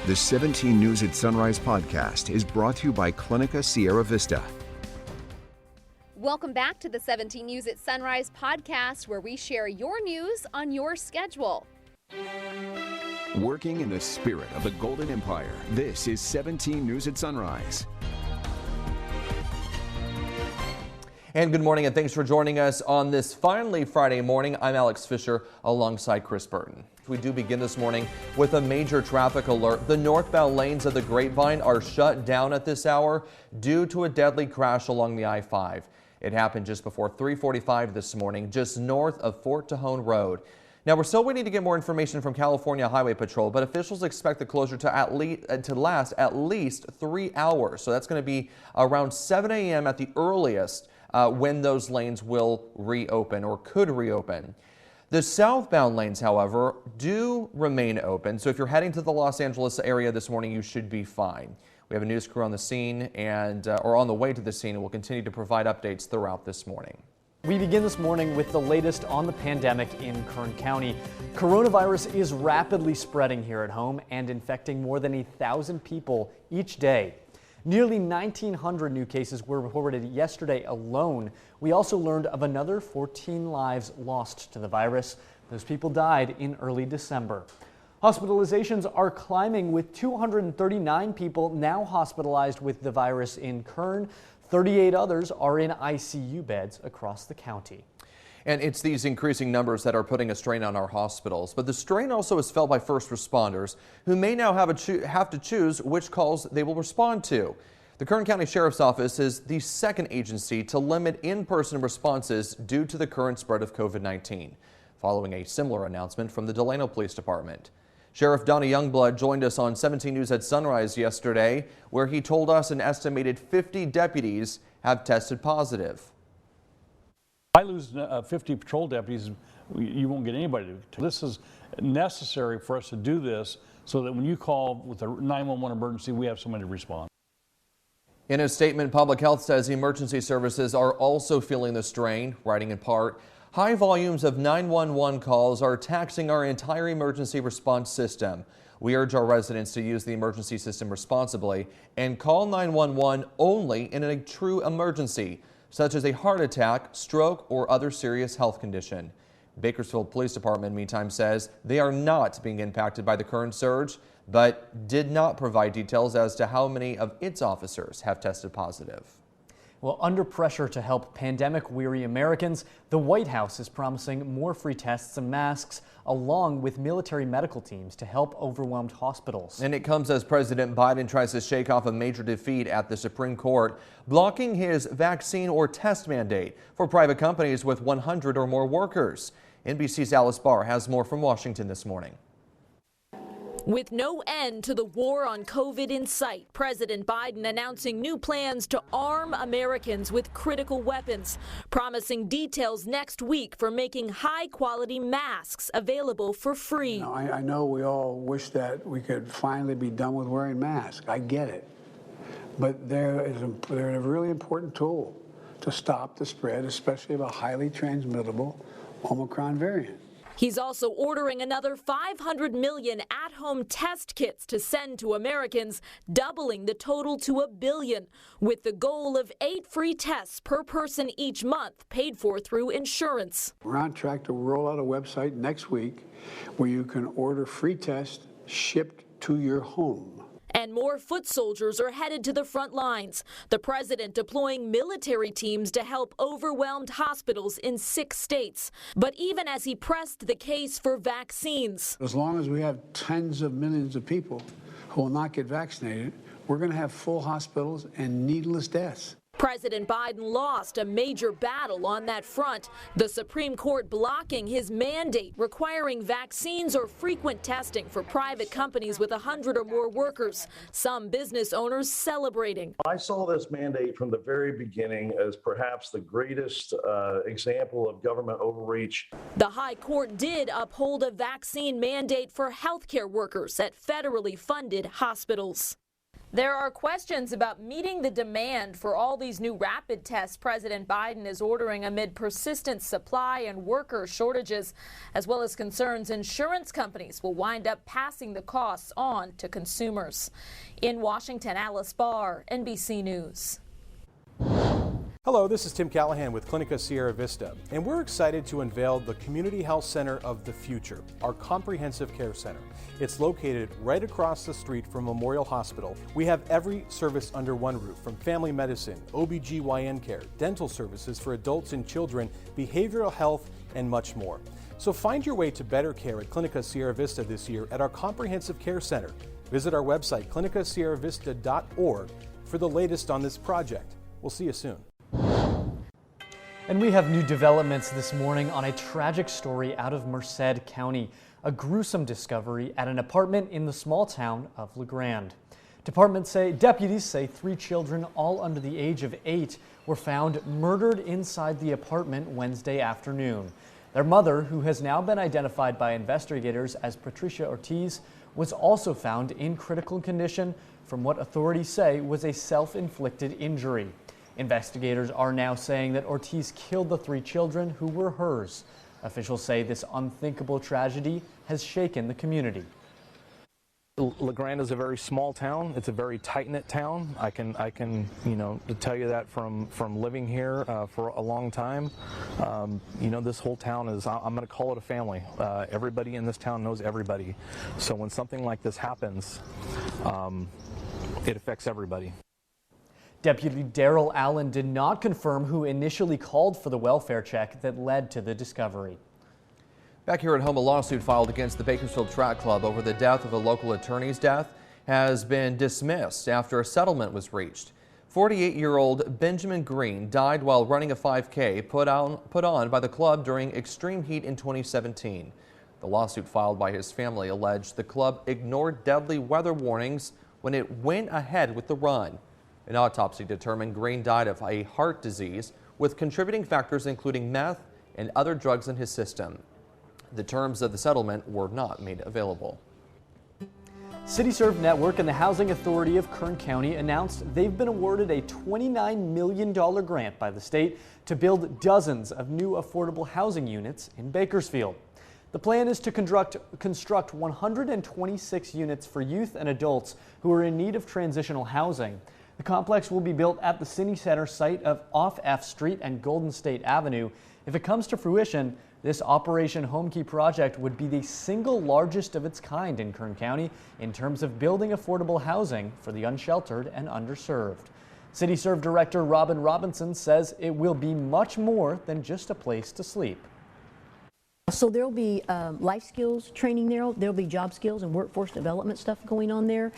The 17 News at Sunrise podcast is brought to you by Clinica Sierra Vista. Welcome back to the 17 News at Sunrise podcast, where we share your news on your schedule. Working in the spirit of the Golden Empire, this is 17 News at Sunrise. And good morning, and thanks for joining us on this finally Friday morning. I'm Alex Fisher alongside Chris Burton. We do begin this morning with a major traffic alert. The northbound lanes of the Grapevine are shut down at this hour due to a deadly crash along the I-5. It happened just before 3:45 this morning, just north of Fort Tejon Road. Now, we're still waiting to get more information from California Highway Patrol, but officials expect the closure to last at least 3 hours. So that's going to be around 7 a.m. at the earliest when those lanes will reopen or could reopen. The southbound lanes, however, do remain open. So if you're heading to the Los Angeles area this morning, you should be fine. We have a news crew on the scene or on the way to the scene, and we'll continue to provide updates throughout this morning. We begin this morning with the latest on the pandemic in Kern County. Coronavirus is rapidly spreading here at home and infecting more than 1,000 people each day. Nearly 1,900 new cases were reported yesterday alone. We also learned of another 14 lives lost to the virus. Those people died in early December. Hospitalizations are climbing, with 239 people now hospitalized with the virus in Kern. 38 others are in ICU beds across the county. And it's these increasing numbers that are putting a strain on our hospitals. But the strain also is felt by first responders, who may now have to choose which calls they will respond to. The Kern County Sheriff's Office is the second agency to limit in-person responses due to the current spread of COVID-19, following a similar announcement from the Delano Police Department. Sheriff Donnie Youngblood joined us on 17 News at Sunrise yesterday, where he told us an estimated 50 deputies have tested positive. If I lose 50 patrol deputies, you won't get anybody to. This is necessary for us to do this so that when you call with a 911 emergency, we have somebody to respond. In a statement, Public Health says emergency services are also feeling the strain, writing in part, "High volumes of 911 calls are taxing our entire emergency response system. We urge our residents to use the emergency system responsibly and call 911 only in a true emergency, such as a heart attack, stroke, or other serious health condition." Bakersfield Police Department, meantime, says they are not being impacted by the current surge, but did not provide details as to how many of its officers have tested positive. Well, under pressure to help pandemic-weary Americans, the White House is promising more free tests and masks, along with military medical teams to help overwhelmed hospitals. And it comes as President Biden tries to shake off a major defeat at the Supreme Court, blocking his vaccine or test mandate for private companies with 100 or more workers. NBC's Alice Barr has more from Washington this morning. With no end to the war on COVID in sight, President Biden announcing new plans to arm Americans with critical weapons, promising details next week for making high-quality masks available for free. I know we all wish that we could finally be done with wearing masks. I get it. But they're a really important tool to stop the spread, especially of a highly transmittable Omicron variant. He's also ordering another 500 million at-home test kits to send to Americans, doubling the total to 1 billion, with the goal of 8 free tests per person each month, paid for through insurance. We're on track to roll out a website next week where you can order free tests shipped to your home. And more foot soldiers are headed to the front lines. The president deploying military teams to help overwhelmed hospitals in 6 states. But even as he pressed the case for vaccines. As long as we have tens of millions of people who will not get vaccinated, we're going to have full hospitals and needless deaths. President Biden lost a major battle on that front. The Supreme Court blocking his mandate requiring vaccines or frequent testing for private companies with 100 or more workers. Some business owners celebrating. I saw this mandate from the very beginning as perhaps the greatest example of government overreach. The High Court did uphold a vaccine mandate for healthcare workers at federally funded hospitals. There are questions about meeting the demand for all these new rapid tests President Biden is ordering amid persistent supply and worker shortages, as well as concerns insurance companies will wind up passing the costs on to consumers. In Washington, Alice Barr, NBC News. Hello, this is Tim Callahan with Clinica Sierra Vista, and we're excited to unveil the Community Health Center of the Future, our comprehensive care center. It's located right across the street from Memorial Hospital. We have every service under one roof, from family medicine, OBGYN care, dental services for adults and children, behavioral health, and much more. So find your way to better care at Clinica Sierra Vista this year at our comprehensive care center. Visit our website, clinicasierravista.org, for the latest on this project. We'll see you soon. And we have new developments this morning on a tragic story out of Merced County, a gruesome discovery at an apartment in the small town of LeGrand. Deputies say 3 children, all under the age of 8, were found murdered inside the apartment Wednesday afternoon. Their mother, who has now been identified by investigators as Patricia Ortiz, was also found in critical condition from what authorities say was a self-inflicted injury. Investigators are now saying that Ortiz killed the 3 children who were hers. Officials say this unthinkable tragedy has shaken the community. LeGrand is a very small town. It's a very tight-knit town. I can tell you that from living here for a long time. This whole town is, I'm going to call it a family. Everybody in this town knows everybody. So when something like this happens, it affects everybody. Deputy Daryl Allen did not confirm who initially called for the welfare check that led to the discovery. Back here at home, a lawsuit filed against the Bakersfield Track Club over the death of a local attorney's death has been dismissed after a settlement was reached. 48-year-old Benjamin Green died while running a 5K put on by the club during extreme heat in 2017. The lawsuit filed by his family alleged the club ignored deadly weather warnings when it went ahead with the run. An autopsy determined Green died of a heart disease with contributing factors including meth and other drugs in his system. The terms of the settlement were not made available. CityServe Network and the Housing Authority of Kern County announced they've been awarded a $29 million grant by the state to build dozens of new affordable housing units in Bakersfield. The plan is to construct 126 units for youth and adults who are in need of transitional housing. The complex will be built at the City Center site off F Street and Golden State Avenue. If it comes to fruition, this Operation Homekey project would be the single largest of its kind in Kern County in terms of building affordable housing for the unsheltered and underserved. CityServe Director Robin Robinson says it will be much more than just a place to sleep. So there'll be life skills training there. There'll be job skills and workforce development stuff going on there,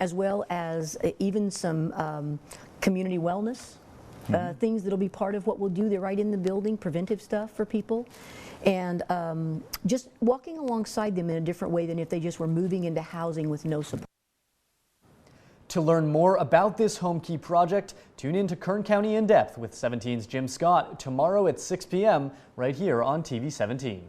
as well as even some community wellness things that'll be part of what we'll do. They're right in the building, preventive stuff for people, and just walking alongside them in a different way than if they just were moving into housing with no support. To learn more about this Homekey project, tune in to Kern County in Depth with 17's Jim Scott tomorrow at 6 p.m. right here on TV 17.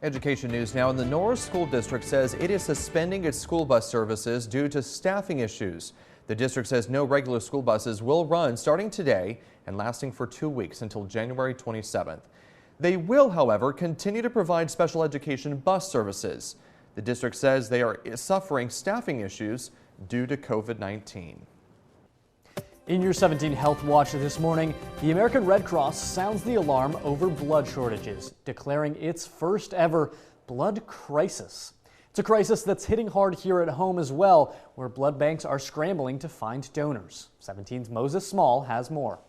Education news now. The Norris School District says it is suspending its school bus services due to staffing issues. The district says no regular school buses will run starting today and lasting for 2 weeks until January 27th. They will, however, continue to provide special education bus services. The district says they are suffering staffing issues due to COVID-19. In your 17 Health Watch this morning, the American Red Cross sounds the alarm over blood shortages, declaring its first ever blood crisis. It's a crisis that's hitting hard here at home as well, where blood banks are scrambling to find donors. 17's Moses Small has more.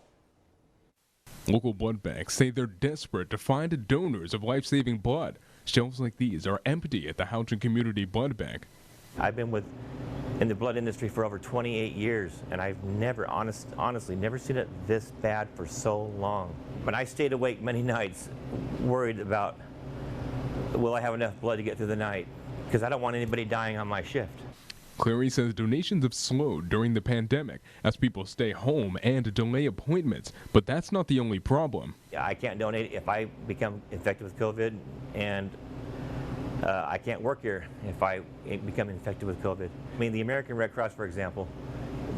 Local blood banks say they're desperate to find donors of life-saving blood. Shelves like these are empty at the Houchin Community Blood Bank. I've been in the blood industry for over 28 years, and I've never, honestly, never seen it this bad for so long. But I stayed awake many nights worried about, will I have enough blood to get through the night? Because I don't want anybody dying on my shift. Clary says donations have slowed during the pandemic as people stay home and delay appointments, but that's not the only problem. I can't donate if I become infected with COVID, and I can't work here if I become infected with COVID. I mean, the American Red Cross, for example,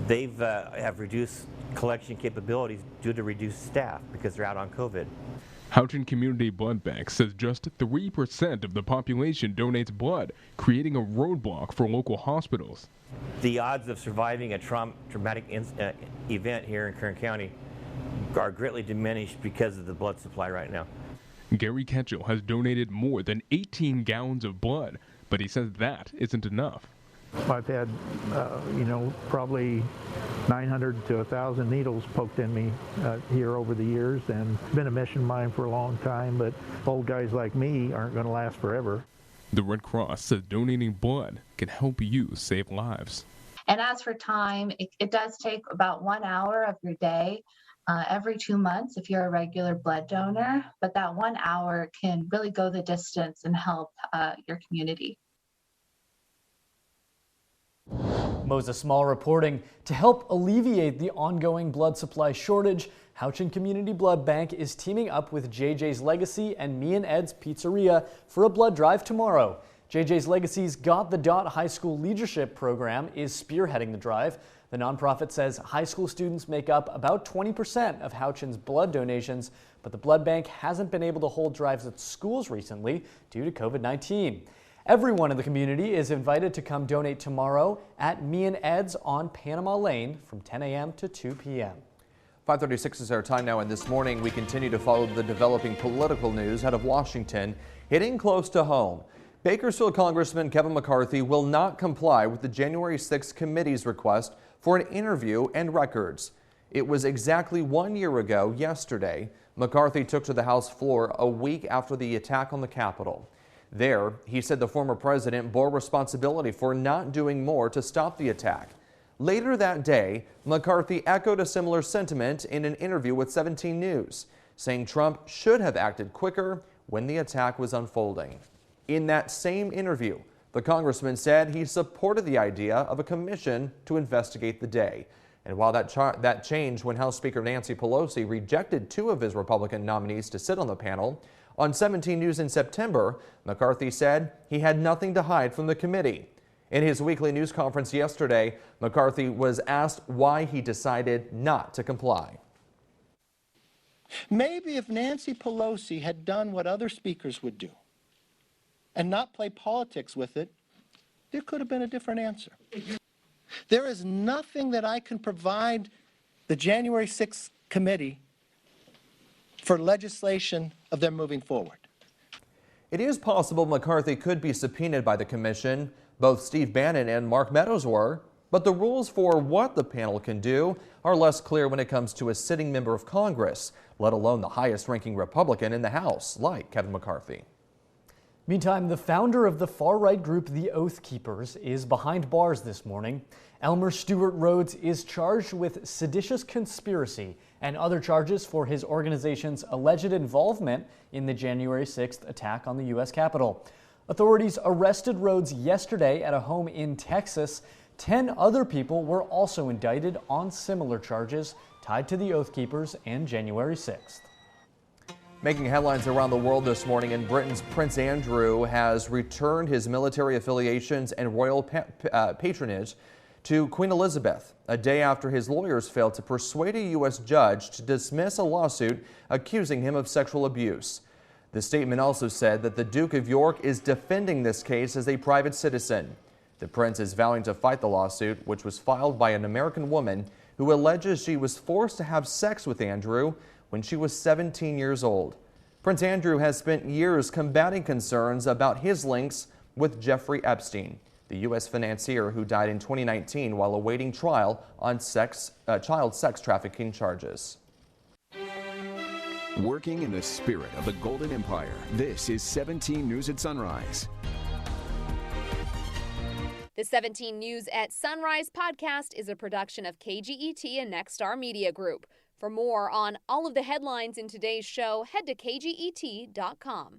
they've have reduced collection capabilities due to reduced staff because they're out on COVID. Houchin Community Blood Bank says just 3% of the population donates blood, creating a roadblock for local hospitals. The odds of surviving a traumatic event here in Kern County are greatly diminished because of the blood supply right now. Gary Ketchell has donated more than 18 gallons of blood, but he says that isn't enough. I've had, probably 900 to 1,000 needles poked in me here over the years, and it's been a mission of mine for a long time, but old guys like me aren't going to last forever. The Red Cross says donating blood can help you save lives. And as for time, it does take about 1 hour of your day every 2 months if you're a regular blood donor, but that 1 hour can really go the distance and help your community. Moses Small reporting. To help alleviate the ongoing blood supply shortage, Houchin Community Blood Bank is teaming up with JJ's Legacy and Me and Ed's Pizzeria for a blood drive tomorrow. JJ's Legacy's Got the Dot High School Leadership Program is spearheading the drive. The nonprofit says high school students make up about 20% of Houchin's blood donations, but the blood bank hasn't been able to hold drives at schools recently due to COVID-19. Everyone in the community is invited to come donate tomorrow at Me and Ed's on Panama Lane from 10 a.m. to 2 p.m. 5:36 is our time now, and this morning we continue to follow the developing political news out of Washington, hitting close to home. Bakersfield Congressman Kevin McCarthy will not comply with the January 6th committee's request for an interview and records. It was exactly 1 year ago yesterday McCarthy took to the House floor a week after the attack on the Capitol. There, he said the former president bore responsibility for not doing more to stop the attack. Later that day, McCarthy echoed a similar sentiment in an interview with 17 News, saying Trump should have acted quicker when the attack was unfolding. In that same interview, the congressman said he supported the idea of a commission to investigate the day. And while that changed when House Speaker Nancy Pelosi rejected 2 of his Republican nominees to sit on the panel, on 17 News in September, McCarthy said he had nothing to hide from the committee. In his weekly news conference yesterday, McCarthy was asked why he decided not to comply. Maybe if Nancy Pelosi had done what other speakers would do and not play politics with it, there could have been a different answer. There is nothing that I can provide the January 6th committee for legislation of them moving forward. It is possible McCarthy could be subpoenaed by the commission. Both Steve Bannon and Mark Meadows were, but the rules for what the panel can do are less clear when it comes to a sitting member of Congress, let alone the highest-ranking Republican in the House, like Kevin McCarthy. Meantime, the founder of the far-right group The Oath Keepers is behind bars this morning. Elmer Stewart Rhodes is charged with seditious conspiracy and other charges for his organization's alleged involvement in the January 6th attack on the U.S. Capitol. Authorities arrested Rhodes yesterday at a home in Texas. 10 other people were also indicted on similar charges tied to the Oath Keepers and January 6th. Making headlines around the world this morning, in Britain's Prince Andrew has returned his military affiliations and royal patronage to Queen Elizabeth, a day after his lawyers failed to persuade a U.S. judge to dismiss a lawsuit accusing him of sexual abuse. The statement also said that the Duke of York is defending this case as a private citizen. The prince is vowing to fight the lawsuit, which was filed by an American woman who alleges she was forced to have sex with Andrew when she was 17 years old. Prince Andrew has spent years combating concerns about his links with Jeffrey Epstein, the U.S. financier who died in 2019 while awaiting trial on child sex trafficking charges. Working in the spirit of the Golden Empire, this is 17 News at Sunrise. The 17 News at Sunrise podcast is a production of KGET and Nexstar Media Group. For more on all of the headlines in today's show, head to kget.com.